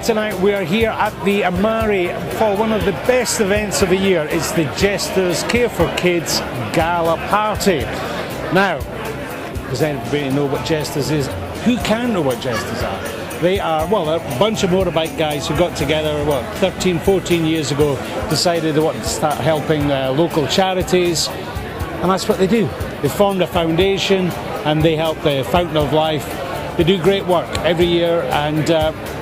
tonight we are here at the Amari for one of the best events of the year. It's the Jesters Care for Kids Gala Party. Now, does anybody know what Jesters is? Who can know what Jesters are? They are, well, a bunch of motorbike guys who got together, 13, 14 years ago, decided they wanted to start helping local charities, and that's what they do. They formed a foundation and they help the Fountain of Life. They do great work every year, and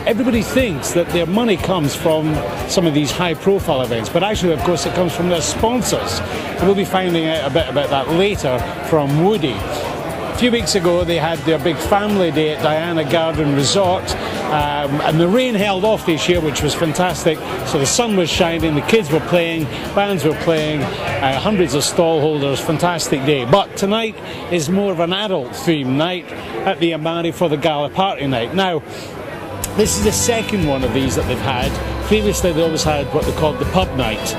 everybody thinks that their money comes from some of these high-profile events, but actually, of course, it comes from their sponsors. And we'll be finding out a bit about that later from Woody. A few weeks ago, they had their big family day at Diana Garden Resort, and the rain held off this year, which was fantastic. So the sun was shining, the kids were playing, bands were playing, hundreds of stall holders, fantastic day. But tonight is more of an adult-themed night at the Amari for the Gala Party Night. Now, this is the second one of these that they've had. Previously, they always had what they called the pub night,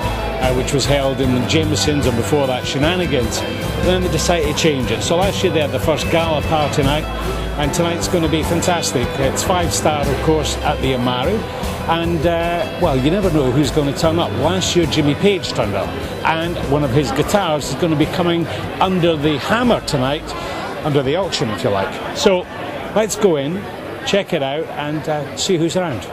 which was held in the Jamesons, and before that, Shenanigans. And then they decided to change it. So last year they had the first Gala Party Night, and tonight's going to be fantastic. It's 5-star, of course, at the Amari. And, well, you never know who's going to turn up. Last year, Jimmy Page turned up, and one of his guitars is going to be coming under the hammer tonight, under the auction, if you like. So let's go in, check it out, and see who's around.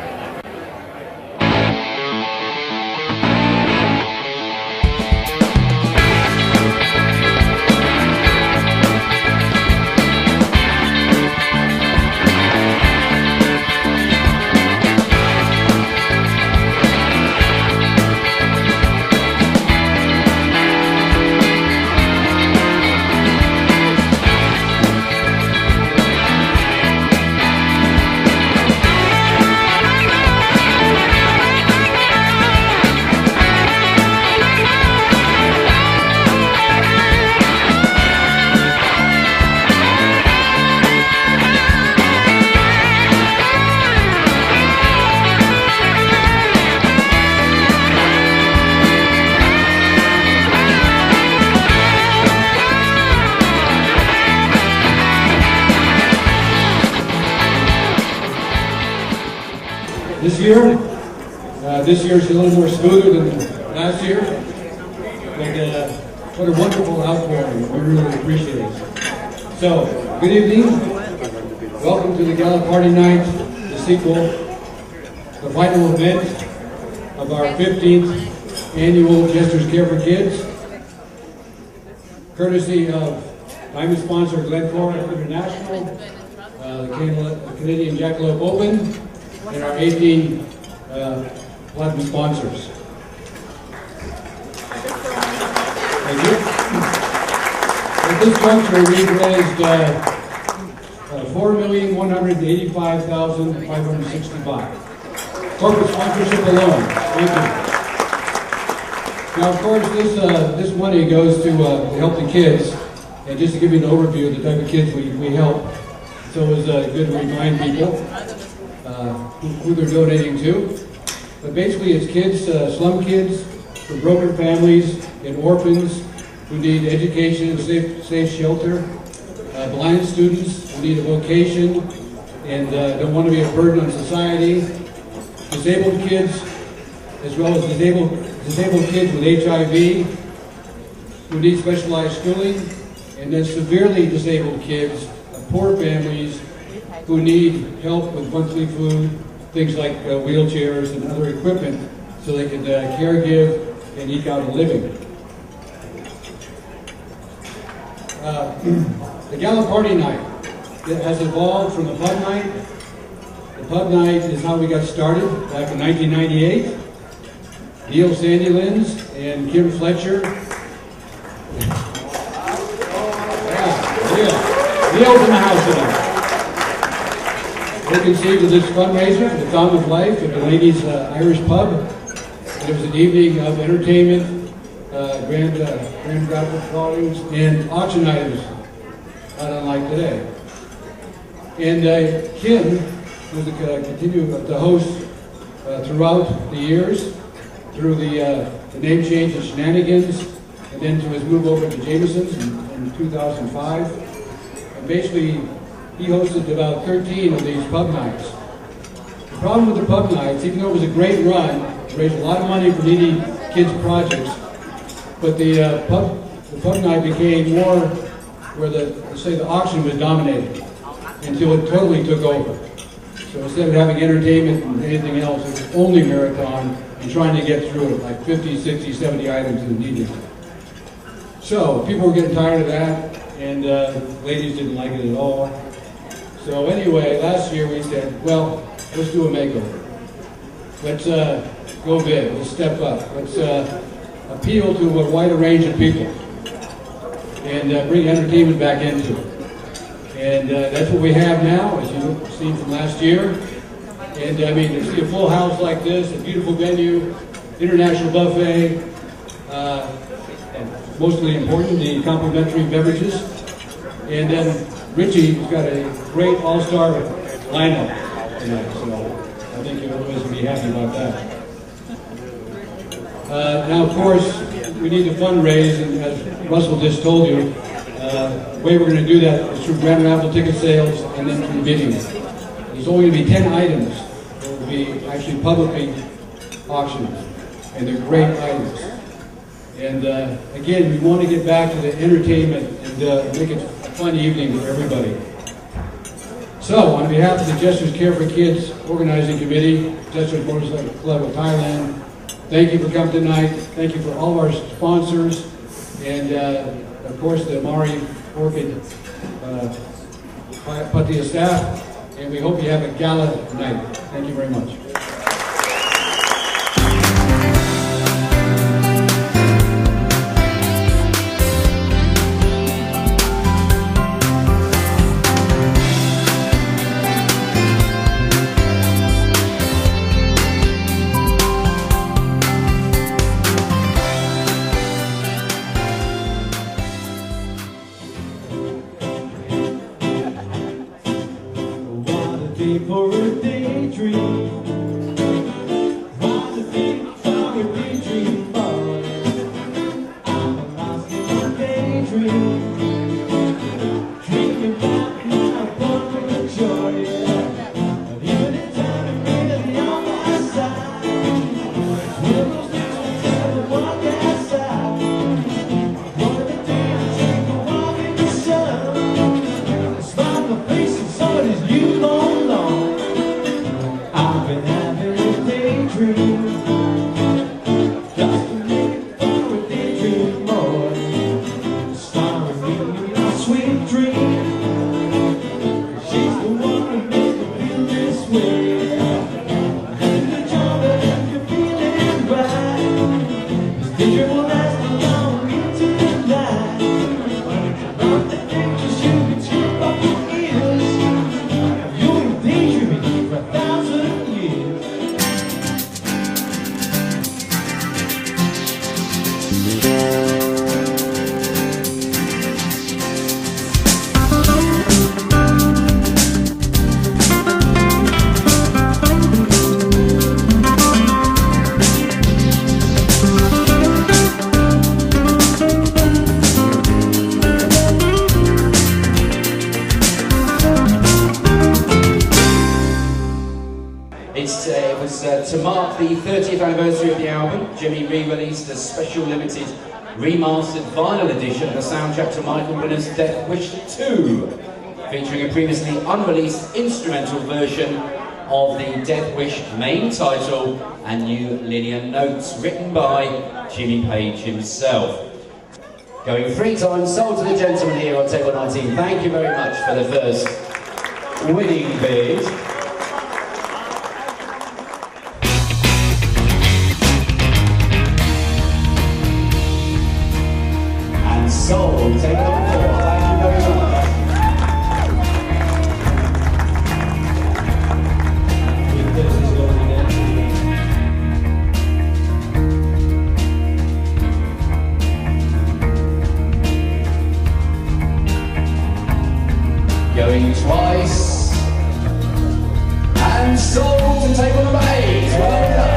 This year's a little more smoother than last year, but what a wonderful outpouring. We really appreciate it. So, good evening. Welcome to the Gala Party Night, the sequel, the final event of our 15th annual Jesters Care for Kids, courtesy of Diamond sponsor Glencore International, the Canadian Jackalope Open, and our 18 platinum sponsors. Thank you. At this juncture, we've raised $4,185,565. Corporate sponsorship alone. Thank you. Now, of course, this money goes to help the kids. And just to give you an overview of the type of kids we help, it's always good to remind people who they're donating to. But basically it's kids, slum kids, from broken families, and orphans who need education and safe shelter, blind students who need a vocation and don't want to be a burden on society, disabled kids, as well as disabled kids with HIV who need specialized schooling, and then severely disabled kids of poor families who need help with monthly food, things like wheelchairs and other equipment, so they can care-give and eke out a living. The Gala Party Night has evolved from the pub night. The pub night is how we got started back in 1998. Neil Sandylins and Kim Fletcher. Neil's in the house tonight. They conceived of this fundraiser, the Fountain of Life, at the Ladies' Irish Pub. And it was an evening of entertainment, grand raffle drawings, and auction items, not unlike today. And Kim was continued to host throughout the years, through the name change of Shenanigans, and then to his move over to Jamesons in 2005. And basically, he hosted about 13 of these pub nights. problem with the pub nights, even though it was a great run, it raised a lot of money for needy kids' projects, but the pub night became more where the auction was dominated until it totally took over. So instead of having entertainment and anything else, it was only marathon and trying to get through it, like 50, 60, 70 items that needed. So people were getting tired of that, and ladies didn't like it at all. So anyway, last year we said, well, let's do a makeover. Let's go big, let's step up. Let's appeal to a wider range of people and bring entertainment back into it. And that's what we have now, as you've seen from last year. And I mean, to see a full house like this, a beautiful venue, international buffet, and mostly important, the complimentary beverages. And then Richie's got a great all-star lineup tonight, so I think everybody's going to be happy about that. Now, of course, we need to fundraise, and as Russell just told you, the way we're going to do that is through grand raffle ticket sales and then through bidding. There's only going to be 10 items that will be actually publicly auctioned, and they're great items. And again, we want to get back to the entertainment and make it a fun evening for everybody. So, on behalf of the Jesters Care for Kids Organizing Committee, Jesters Motorcycle Club of Thailand, thank you for coming tonight. Thank you for all of our sponsors, and of course the Mari Orchid Patia staff, and we hope you have a gala night. Thank you very much. For a daydream, want to be for a daydream boy. I'm a lost in a daydream, dreaming about my boy joy. And even in time and really on my side, when those things will tell me walk outside. One of the days I take a walk in the sun, smile my face and somebody's new long. I've been having a daydream, just to make it for a daydream boy, starring me in a sweet dream. She's the one who makes me feel this way. Having the job and you're feeling right. This daydream will last along into the night. About the pictures you can tip up your ears. You'll be daydreaming for 1,000 years. It was to mark the 30th anniversary of the album. Jimmy re-released a special limited remastered vinyl edition of the soundtrack to Michael Winner's Death Wish 2, featuring a previously unreleased instrumental version of the Death Wish main title and new linear notes written by Jimmy Page himself. Going 3 times, sold to the gentleman here on table 19. Thank you very much for the first winning bid. Sold, take it on board. Thank you very much. Going twice and sold to table number 8. Well done.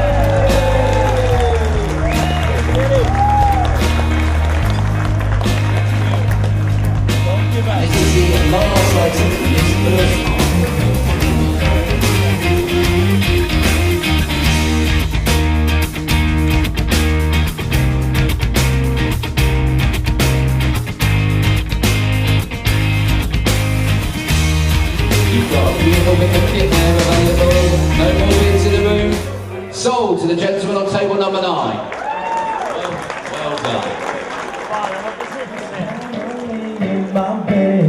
to the gentleman on table number 9. Well done. In my bed,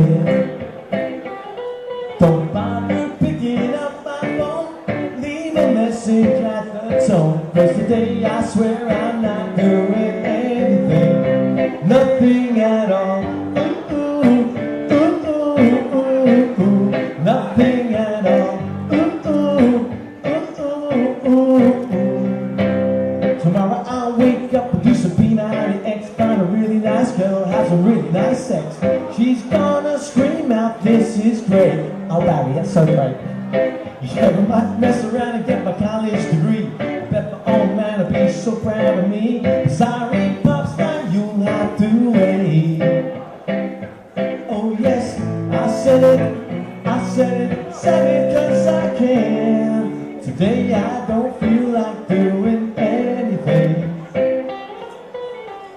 don't bother picking up my phone, leave a message at the tone, 'cause today I swear I'm not doing anything, nothing at all. Nothing at all. Tomorrow I'll wake up and do some P90X, find a really nice girl, have some really nice sex. She's gonna scream out, "This is great." Oh Barry, that's so great. You sure might mess around and get my college degree. I bet the old man will be so proud of me. Sorry, pops, now you'll have to wait. Oh yes, I said it, said it 'cause I can. Today I don't feel like doing anything.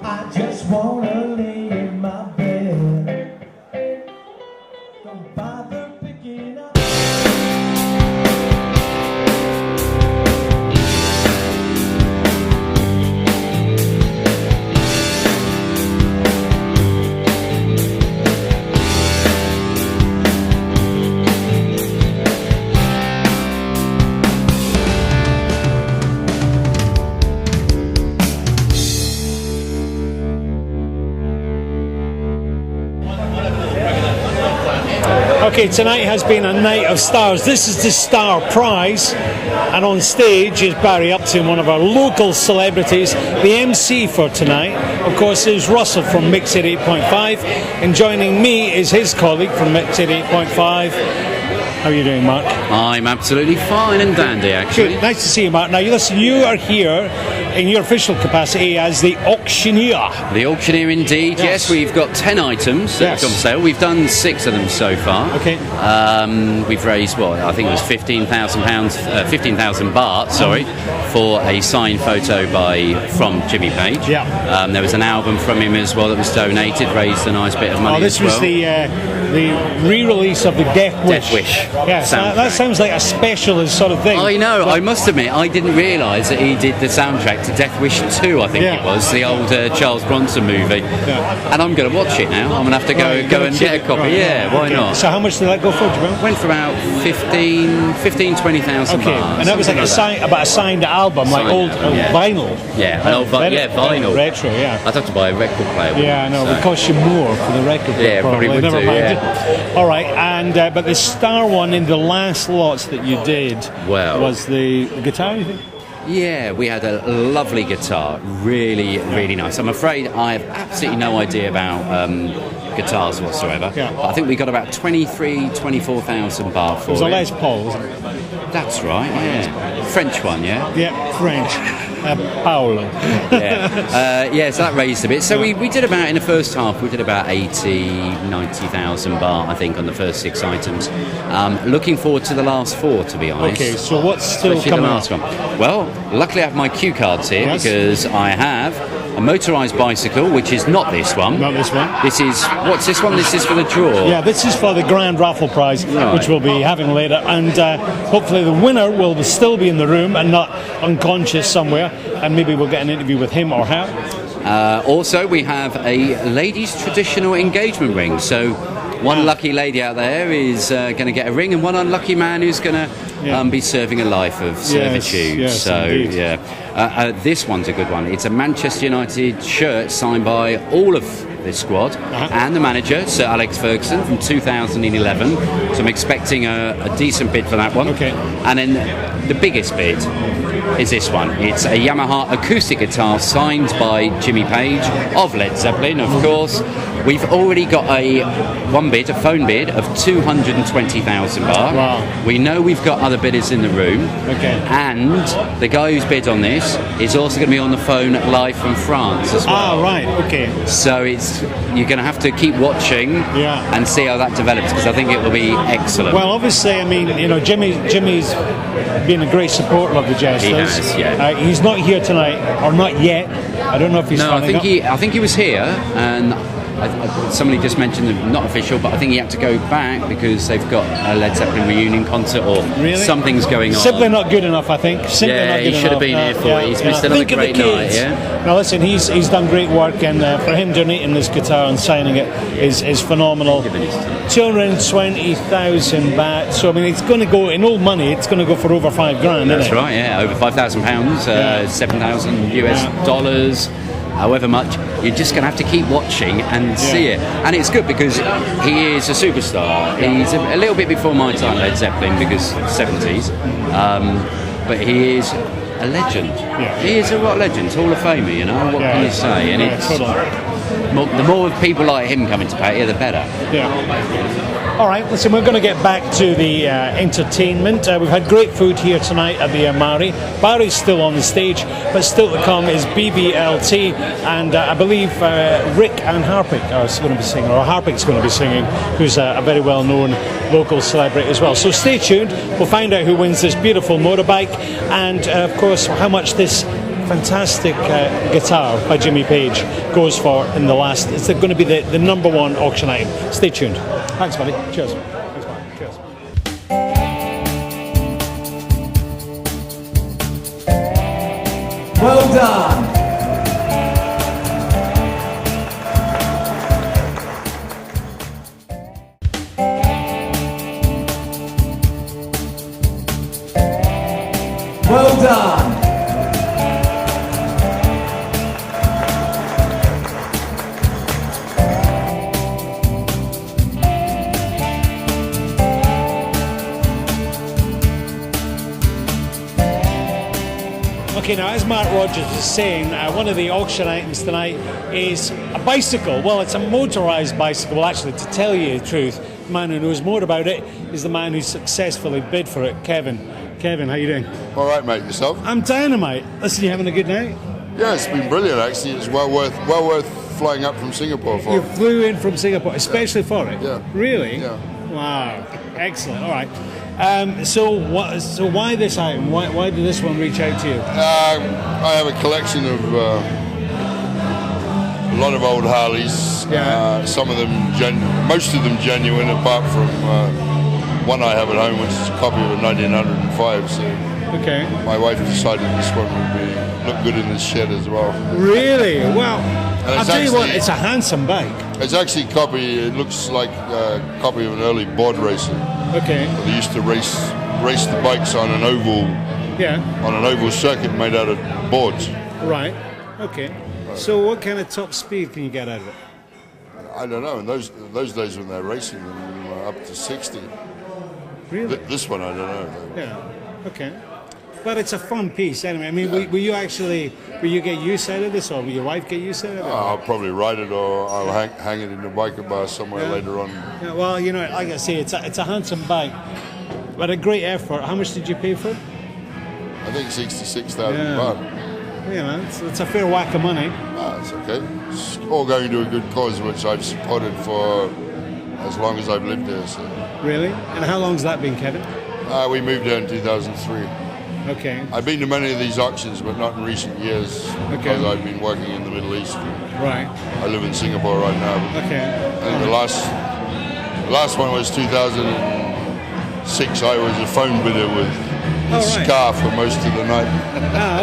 I just wanna lay in my bed. Don't bother picking up. Okay, tonight has been a night of stars. This is the Star Prize, and on stage is Barry Upton, one of our local celebrities. The MC for tonight, of course, is Russell from Mix 88.5, and joining me is his colleague from Mix 88.5. How are you doing, Mark? I'm absolutely fine and dandy, actually. Good. Nice to see you, Mark. Now, listen, you are here in your official capacity as the auctioneer. The auctioneer, indeed. Yes, we've got 10 items that have gone on sale. We've done 6 of them so far. Okay. We've raised, well, I think it was £15,000, 15,000 baht, sorry, for a signed photo from Jimmy Page. Yeah. There was an album from him as well that was donated, raised a nice bit of money. This as well. was the re-release of the Death Wish. Death Wish. Yes, that sounds like a specialist sort of thing. I know. I must admit, I didn't realise that he did the soundtrack to Death Wish 2, I think it was, the old Charles Bronson movie. Yeah. And I'm going to watch it now. I'm going to have to go and get a copy. Right, yeah, why not? So how much did that go for, do you remember? Went for about 20,000 Okay, baht. and that was like about a signed album, like old vinyl. Yeah, an old vinyl. Retro, yeah. I'd have to buy a record player. Yeah, I know. It would cost you more for the record player. Yeah, probably would Never do, mind. yeah. All right, and but the star one in the last lots that you did was the guitar, you think? Yeah, we had a lovely guitar, really, really nice. I'm afraid I have absolutely no idea about guitars whatsoever. Yeah. But I think we got about 24,000 baht for It was a Les Paul, wasn't it? That's right, yeah. French one, yeah? Yeah, French. Paolo. So that raised a bit. So we did about, in the first half, we did about 90,000 baht, I think, on the first 6 items. Looking forward to the last 4, to be honest. Okay, so what's still Especially coming the last one. Well, luckily I have my cue cards here, Yes. because I have a motorised bicycle, which is not this one. Not this one. This is, what's this one? This is for the draw. Yeah, this is for the Grand Raffle Prize, which we'll be having later, and hopefully the winner will still be in the room and not unconscious somewhere, and maybe we'll get an interview with him or her. Also, we have a ladies' traditional engagement ring. So one lucky lady out there is going to get a ring, and one unlucky man who's going to be serving a life of servitude. Yes, so, indeed. this one's a good one. It's a Manchester United shirt signed by all of this squad and the manager, Sir Alex Ferguson, from 2011. So I'm expecting a decent bid for that one. Okay. And then the biggest bid is this one. It's a Yamaha acoustic guitar signed by Jimmy Page of Led Zeppelin, of course. We've already got a phone bid of 220,000 baht. Wow. We know we've got other bidders in the room. Okay. And the guy who's bid on this is also going to be on the phone live from France as well. Ah, right, okay. So you're going to have to keep watching and see how that develops, because I think it will be excellent. Well, obviously, I mean, Jimmy's been a great supporter of the Jesters. He has, yeah. He's not here tonight, or not yet. I don't know if he's. No, I think he was here, and somebody just mentioned, not official, but I think he had to go back because they've got a Led Zeppelin reunion concert or something's going on. Simply not good enough, I think. Simply not good he should have been here for it. He's missed another great night, Now listen, he's done great work, and for him donating this guitar and signing it is phenomenal. 220,000 baht. So I mean, it's going to go in old money. It's going to go for over $5,000. That's isn't it? right, yeah, over £5,000, $7,000 US, however much. You're just going to have to keep watching and see it. And it's good because he is a superstar. He's a little bit before my time, Led Zeppelin, because 70s. But he is a legend. He is a rock legend, Hall of Famer, you know. What can you say? And it's the more people like him coming to Pattaya, the better. All right, listen, we're going to get back to the entertainment. We've had great food here tonight at the Amari. Barry's still on the stage, but still to come is BBLT, and I believe Rick and Harpic are going to be singing, or Harpic's going to be singing, who's a very well-known local celebrity as well. So stay tuned. We'll find out who wins this beautiful motorbike, and of course, how much this fantastic guitar by Jimmy Page goes for in the last. It's going to be the #1 auction item. Stay tuned. Thanks, buddy. Cheers. Thanks, man. Cheers. Well done. Well done. Okay, now as Mark Rogers was saying, one of the auction items tonight is a bicycle. Well, it's a motorised bicycle. Well, actually, to tell you the truth, the man who knows more about it is the man who successfully bid for it, Kevin. Kevin, how you doing? All right, mate. Yourself? I'm dynamite. Listen, you having a good night? Yeah, it's been brilliant. Actually, it's well worth flying up from Singapore for. You flew in from Singapore, especially for it. Yeah. Really? Yeah. Wow. Excellent. All right. So why this item? Why did this one reach out to you? I have a collection of a lot of old Harleys. Yeah. Some of them, most of them genuine, apart from one I have at home, which is a copy of a 1905. So Okay. my wife decided this one would look good in the shed as well. Really? Well, I'll tell you what. actually- It's a handsome bike. It's actually a copy. It looks like a copy of an early board racer. Okay. They used to race the bikes on an oval circuit made out of boards. Right. Okay. So what kind of top speed can you get out of it? I don't know. In those days when they're racing them, up to 60. Really? This one, I don't know. Yeah. Okay. But it's a fun piece anyway. I mean, will you get use out of this, or will your wife get use out of it? I'll probably ride it, or I'll hang it in a biker bar somewhere later on. Yeah, well, you know, like I say, it's a handsome bike, but a great effort. How much did you pay for it? I think 66,000 baht. You know, it's a fair whack of money. It's okay. It's all going to a good cause, which I've supported for as long as I've lived here. So. Really? And how long's that been, Kevin? We moved here in 2003. Okay. I've been to many of these auctions, but not in recent years because I've been working in the Middle East. Right. I live in Singapore right now. Okay. I think the last one was 2006. I was a phone bidder with Scar for most of the night.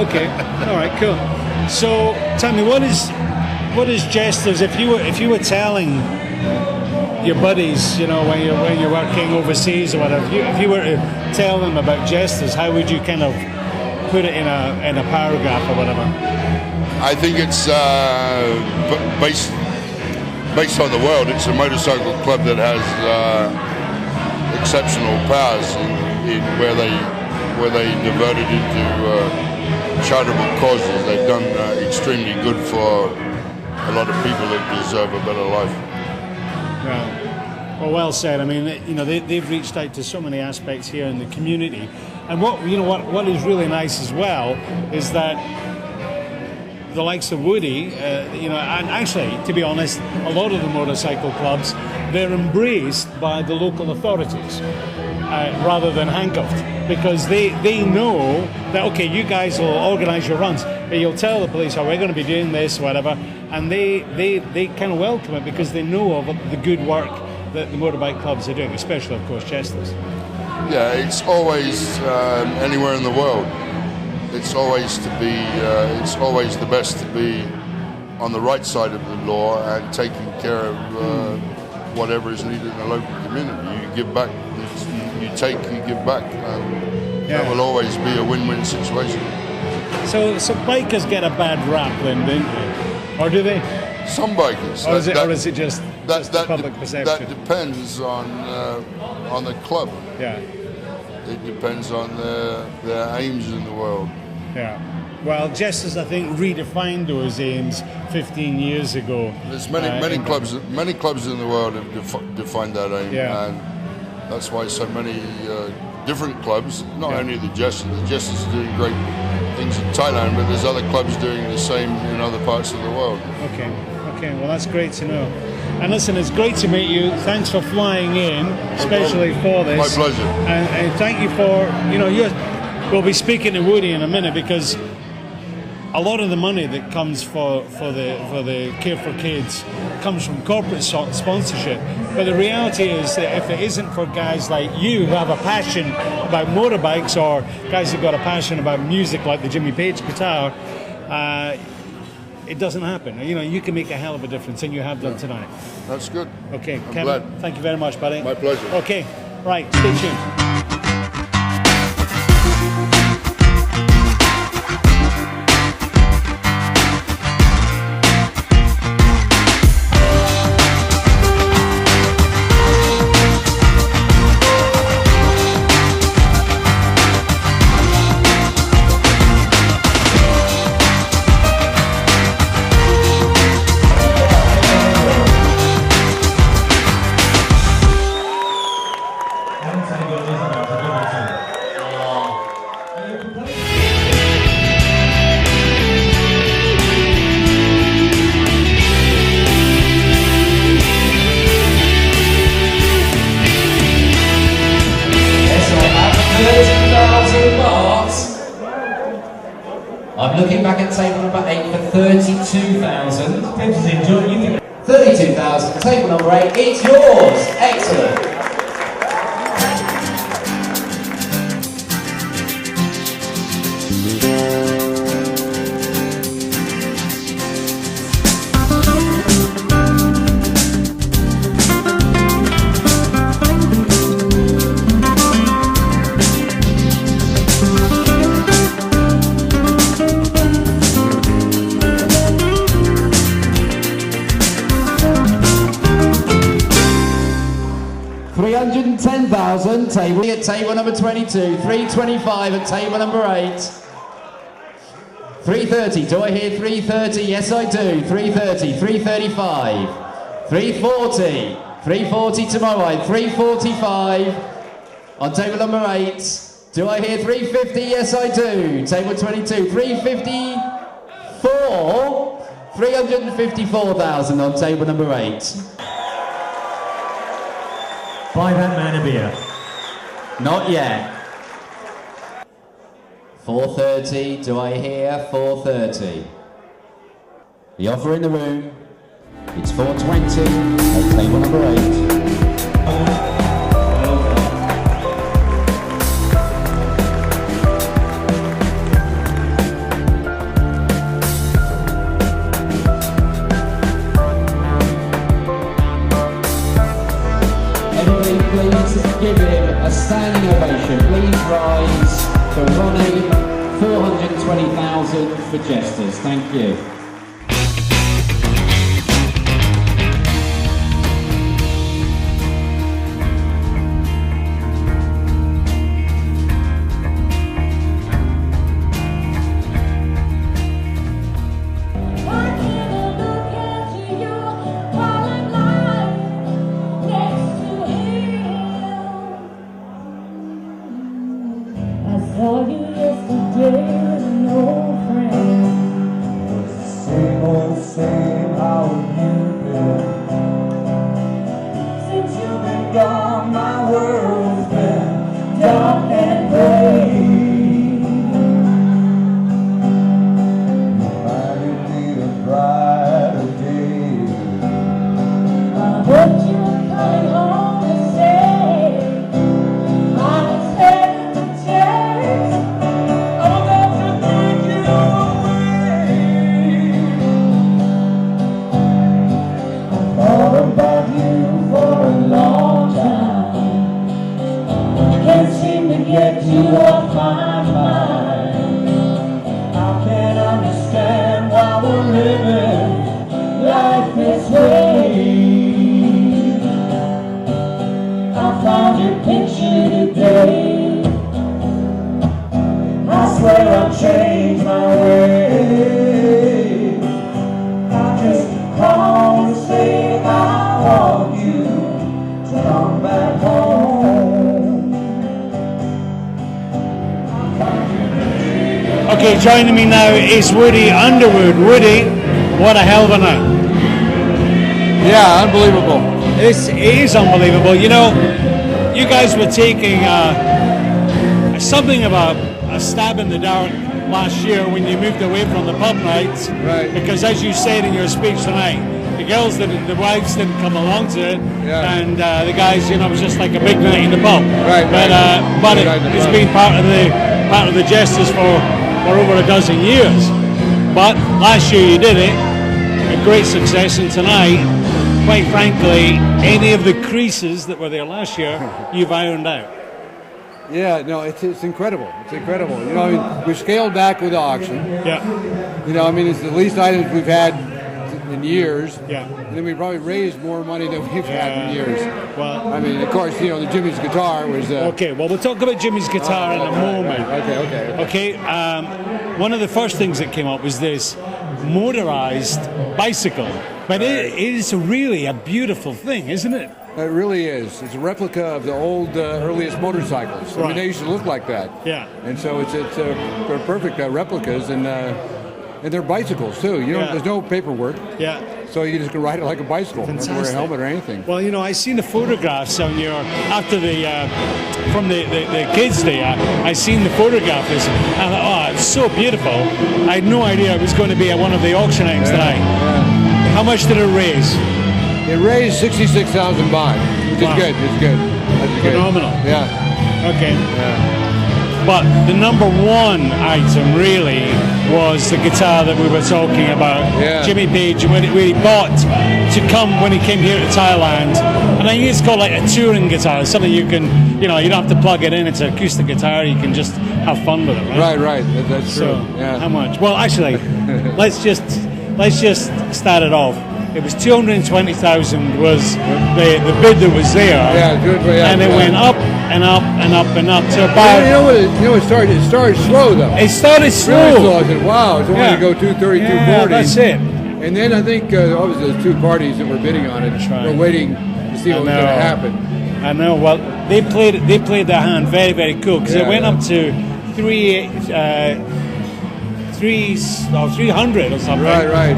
Okay. All right. Cool. So, tell me, what is Jesters? If you were telling your buddies, you know, when you're working overseas or whatever, if you were to tell them about Jesters, how would you kind of put it in a paragraph or whatever? I think it's based on the world. It's a motorcycle club that has exceptional powers in where they devoted it to charitable causes. They've done extremely good for a lot of people that deserve a better life. Right. Well said. I mean, you know, they've reached out to so many aspects here in the community, and what is really nice as well is that the likes of Woody, and actually, to be honest, a lot of the motorcycle clubs, they're embraced by the local authorities. rather than handcuffed, because they know that, okay, you guys will organise your runs, but you'll tell the police, oh, we're going to be doing this, whatever, and they kind of welcome it because they know of the good work that the motorbike clubs are doing, especially, of course, Jesters. Yeah, it's always anywhere in the world. It's always the best to be on the right side of the law and taking care of whatever is needed in the local community. You give back, you take, you give back. That will always be a win-win situation. So bikers get a bad rap then, don't they? Or do they? Some bikers. Or is it just public perception? That depends on the club. Yeah. It depends on their aims in the world. Yeah. Well, Jesters, I think, redefined those aims 15 years ago. There's many clubs in the world have defined that aim, and that's why so many different clubs, not only the Jesters are doing great things in Thailand, but there's other clubs doing the same in other parts of the world. Okay, well that's great to know. And listen, it's great to meet you. Thanks for flying in, especially for this. My pleasure. And thank you for, we'll be speaking to Woody in a minute, because a lot of the money that comes for the Care for Kids comes from corporate sponsorship. But the reality is that if it isn't for guys like you who have a passion about motorbikes, or guys who've got a passion about music like the Jimmy Page guitar, it doesn't happen. You can make a hell of a difference, and you have done tonight. That's good. Okay, I'm Kevin, glad. thank you very much, buddy. My pleasure. Okay, right, stay tuned. I'm looking back at table number 8 for 32,000. 32,000. Table number 8, it's yours. Excellent. Table number 22, 325 at table number 8. 330, do I hear 330? Yes I do. 330, 335, 340, 340 to my right, 345 on table number 8. Do I hear 350? Yes I do. Table 22, 354, 354,000 on table number 8. Buy that man a beer. Not yet. 430, do I hear 430? The offer in the room, it's 420 at table number 8. Give him a standing ovation. Please rise for Ronnie. 420,000 for Jesters. Thank you. Saw you yesterday with an old friend. joining me now is Woody Underwood. Woody, what a hell of a night. Yeah, unbelievable. This is unbelievable. You know, you guys were taking something of a stab in the dark last year when you moved away from the pub nights. Right. Because as you said in your speech tonight, the girls didn't, the wives didn't come along to it, and the guys, you know, it was just like a big night in the pub. Right. But it's been part of the Jesters for over a dozen years. But last year you did it, a great success, and tonight, quite frankly, any of the creases that were there last year, you've ironed out. Yeah, no, it's incredible. It's incredible. You know, I mean, we scaled back with the auction. Yeah. You know, I mean, it's the least items we've had in years. Yeah. And then we probably raised more money than we've had in years. Well, I mean, of course, you know, the Jimmy's guitar was. okay, well, we'll talk about Jimmy's guitar in a moment. Okay. One of the first things that came up was this motorized bicycle. But it is really a beautiful thing, isn't it? It really is. It's a replica of the old earliest motorcycles. I mean, they used to look like that. Yeah. And so they're perfect replicas, and they're bicycles too. You know, there's no paperwork. Yeah. So you just can ride it like a bicycle. Fantastic. Don't wear a helmet or anything. Well, you know, I seen the photographs on your after from the kids day. I seen the photograph. And I thought, oh, it's so beautiful. I had no idea it was going to be at one of the auction items tonight. Yeah. How much did it raise? It raised 66,000 baht, which is good. It's good. That's good. Phenomenal. Yeah. Okay. Yeah. But the number one item really was the guitar that we were talking about. Yeah. Jimmy Page, when he bought to come when he came here to Thailand. And I think it's called like a touring guitar. It's something you can, you know, you don't have to plug it in. It's an acoustic guitar. You can just have fun with it, right? Right. That's true. So, yeah. how much? Well, actually, let's just start it off. It was 220,000 was the bid that was there. Yeah, good. Yeah, and it went up and up and up and up to about. You know what? It started slow though. It started slow. Really slow. I said, wow, it's only going to go 230, 240. That's it. And then I think obviously the two parties that were bidding on it were waiting to see what was going to happen. I know. Well, they played their hand very, very cool because it went up to 300 or something. Right.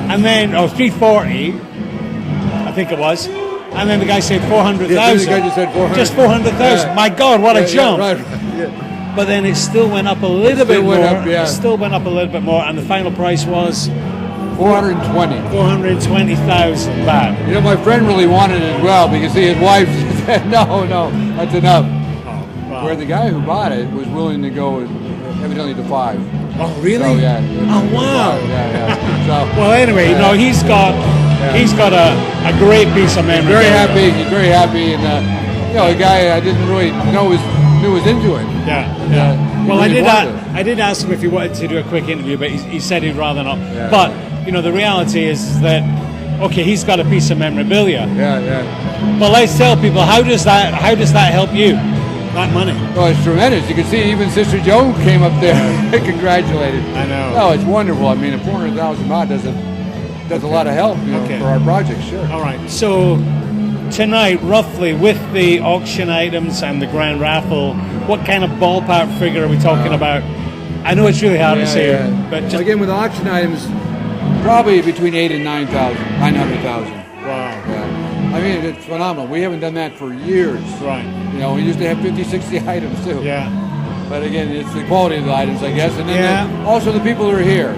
And then 340, I think it was. And then the guy said 400,000. Yeah, the guy just said 400. Just 400,000. Yeah. My God, what a jump! Yeah, right. Yeah. But then it still went up a little bit more. It still went up a little bit more, and the final price was 420. 420,000 baht. You know, my friend really wanted it as well because his wife said, no, that's enough. Oh, wow. Where the guy who bought it was willing to go evidently to 5. Oh, really? So, yeah. Oh, wow. Yeah. So, well, anyway, no, he's got a great piece of memory. He's very happy, and you know, the guy I didn't really know was into it. Yeah. Well, really I did ask him if he wanted to do a quick interview, but he said he'd rather not. Yeah. But you know, the reality is that okay, he's got a piece of memorabilia. Yeah. But let's tell people how does that help you? That money. Well, it's tremendous. You can see even Sister Joan came up there and congratulated. I know. Oh, it's wonderful. I mean, 400,000 baht does a lot of help for our project, sure. All right. So tonight, roughly, with the auction items and the grand raffle, what kind of ballpark figure are we talking about? I know it's really hard to say, but just again with auction items, probably between 800,000 and 900,000. Wow. Yeah. I mean, it's phenomenal. We haven't done that for years. Right. You know, we used to have 50, 60 items too. Yeah. But again, it's the quality of the items, I guess, and then also the people that are here.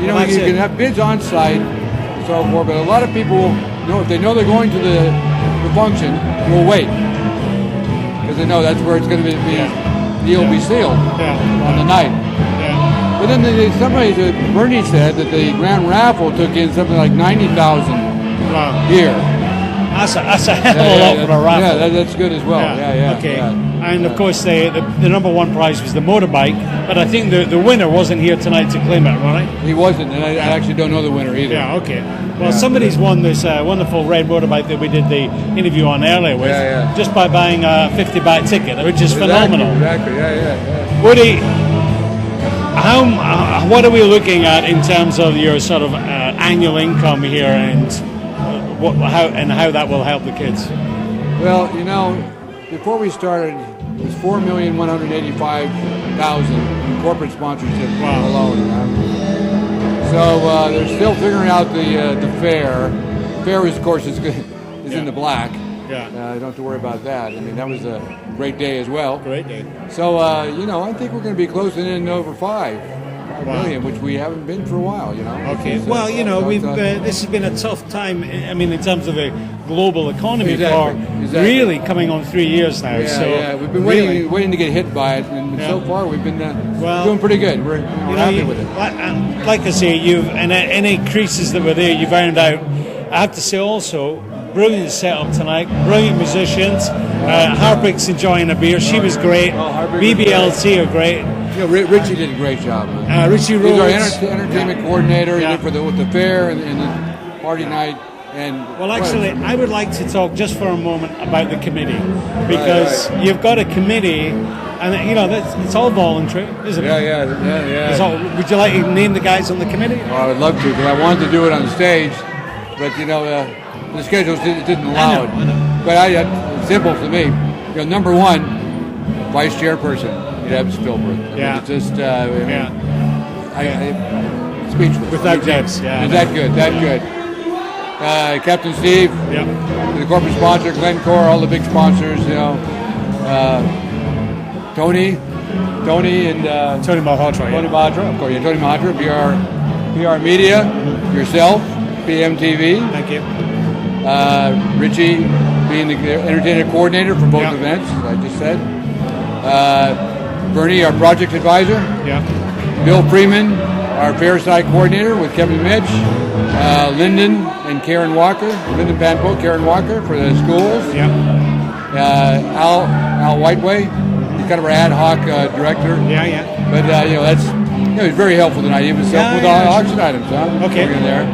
You know, you can have bids on site and so forth, but a lot of people know if they know they're going to the function, will wait because they know that's where it's going to be. The deal will be sealed on the night. Yeah. But then Bernie said that the grand raffle took in something like 90,000 here. That's a hell of a lot for a raffle. Yeah, that's good as well. Yeah. Okay. And of course, the number one prize was the motorbike, but I think the winner wasn't here tonight to claim it, right? He wasn't, and I actually don't know the winner either. Yeah. Okay. Well, somebody's won this wonderful red motorbike that we did the interview on earlier with, just by buying a 50 baht ticket, which is phenomenal. Exactly. Yeah. Woody, what are we looking at in terms of your sort of annual income here, and how that will help the kids? Well, you know, before we started, it was 4,185,000 in corporate sponsorship alone. So they're still figuring out the fair. Fair, of course, is in the black. Yeah. You don't have to worry about that. I mean, that was a great day as well. Great day. So, I think we're going to be closing in over 5 million, which we haven't been for a while, Okay. Well, we've this has been a tough time. I mean, in terms of a global economy for really coming on 3 years now. Yeah, we've been waiting to get hit by it, and so far we've been doing pretty good. We're happy with it. Like I say, you've and any creases that were there, you found out. I have to say also, brilliant setup tonight, brilliant musicians. Harpick's enjoying a beer. She was great. BBLT are great. Richie did a great job. Man. Richie Rhodes. He's our entertainment coordinator. He did with the fair and the party night. And well, actually, I would like to talk just for a moment about the committee, because you've got a committee, and it's all voluntary, isn't it? Yeah. Would you like to name the guys on the committee? Well, I would love to, because I wanted to do it on the stage, but the schedule didn't allow it. But it's simple for me. Number one, vice chairperson, Debs Philbrook. Yeah. It's just speechless. Without Debs, Is that good? That good. Captain Steve, the corporate sponsor, Glencore, all the big sponsors. Tony, and Tony Malhotra. Tony Malhotra, of course. Yeah, Tony Malhotra, PR Media, yourself, PMTV. Thank you. Richie being the entertainment coordinator for both events, as I just said. Bernie, our project advisor. Yeah. Bill Freeman, our Fairside coordinator with Kevin Mitch. Lyndon and Karen Walker, Lyndon Panpo, Karen Walker for the schools. Yeah. Al Whiteway, he's kind of our ad hoc director. Yeah. But he's very helpful tonight. He was helpful with all auction items. Okay. We're in there,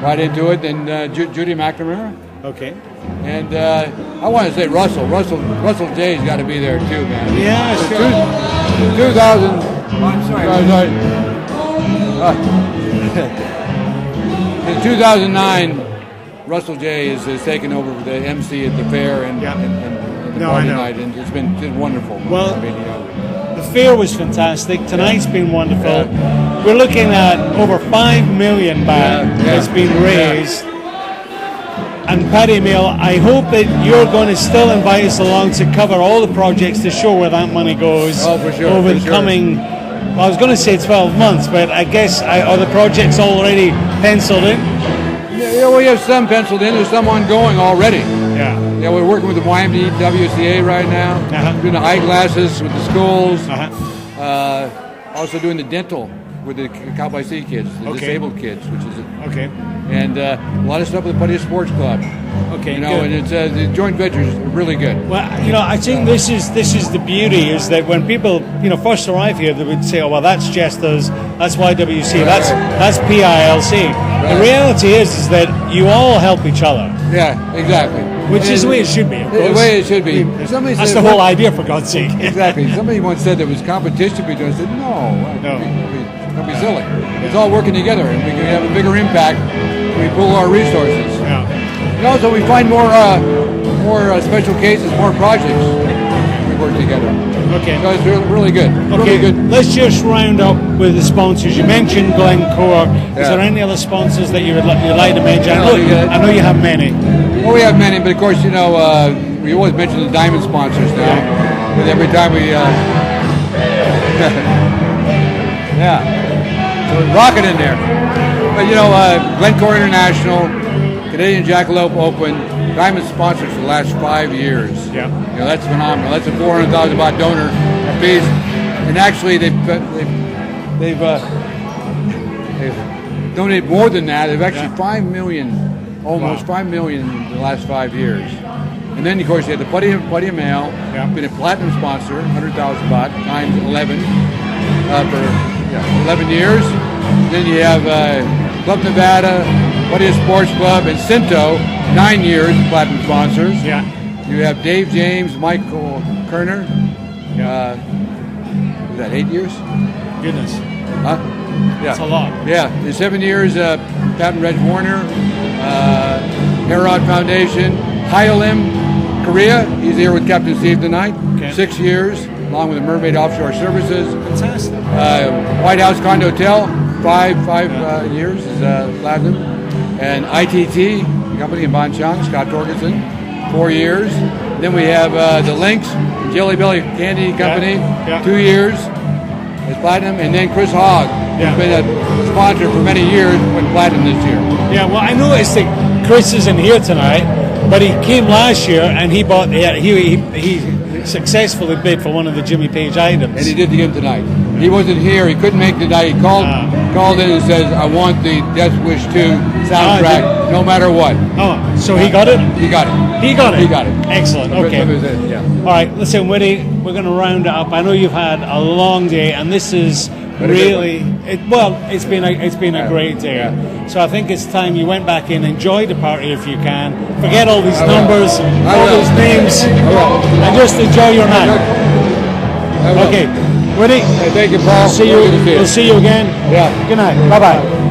right into it. Then Judy McNamara. Okay. And I want to say Russell Jay's got to be there too, man. Yeah, sure. 2000. I'm sorry. In 2009, Russell J is taking over the MC at the fair and the party night, and it's been wonderful. Well, the fair was fantastic. Tonight's been wonderful. We're looking at over 5 million baht that's been raised. And Paddy Mail, I hope that you're going to still invite us along to cover all the projects to show where that money goes for sure, over the coming. Well, I was going to say 12 months, but I guess are the projects already penciled in? Yeah, we have some penciled in. There's some ongoing already. Yeah, we're working with the YMWCA right now. Doing the eyeglasses with the schools. Also doing the dental with the Cowboy C kids, the disabled kids, which is okay. And a lot of stuff with the Putty Sports Club. Okay, good. And it's the joint ventures are really good. Well, I think this is the beauty, is that when people first arrive here, they would say, "Oh, well, that's Jesters, that's YWC, that's PILC." The reality is that you all help each other. Yeah, exactly. Which is the way it should be, of course. The way it should be. That's the whole idea, for God's sake. Exactly. Somebody once said there was competition between us. I said, no. Don't be silly. It's all working together, and we can have a bigger impact when we pool our resources. Yeah. And also, we find more special cases, more projects. We work together. Okay. So it's really good. Okay. Really good. Let's just round up with the sponsors. You mentioned Glencore. Is there any other sponsors that you'd like to mention? I know you have many. Well, we have many, but of course, we always mention the diamond sponsors now. But every time we, so we're rocking in there. But Glencore International, Canadian Jackalope Open, diamond sponsors for the last 5 years. Yeah. That's phenomenal. That's a 400,000 baht donor piece, and actually they've donated more than that. They've actually 5 million. Almost 5 million in the last 5 years. And then, of course, you had the Putty Mail, been a platinum sponsor, 100,000 baht times 11 for 11 years. Then you have Club Nevada, Putty Sports Club, and Cinto, 9 years platinum sponsors. Yeah. You have Dave James, Michael Kerner. Is that 8 years? Goodness. Huh? Yeah. That's a lot. Yeah. In 7 years, Captain Reg Warner, Herod Foundation, Hyolim, Korea. He's here with Captain Steve tonight. Okay. 6 years. along with the Mermaid Offshore Services. Fantastic. White House Condo Hotel, five years is platinum. And ITT, the company in Bonchang, Scott Torgerson, 4 years. Then we have the Lynx, Jelly Belly Candy Company, 2 years as platinum. And then Chris Hogg, who's been a sponsor for many years, went platinum this year. Yeah, well, I noticed that Chris isn't here tonight, but he came last year and he bought. He successfully bid for one of the Jimmy Page items. And he did it again tonight. He wasn't here. He couldn't make the night. He called in and says, "I want the Death Wish 2 soundtrack, no matter what." Oh, so he got it? He got it. He got it? He got it. Excellent, okay. Yeah. All right, listen, Woody, we're going to round it up. I know you've had a long day, and this is really... It's been a great day. Yeah. So I think it's time you went back in, enjoy the party if you can, forget all these numbers, all these names, and just enjoy your night. Okay, Woody, Hey, thank you, Paul. we'll see you again. Yeah. Good night. Bye-bye.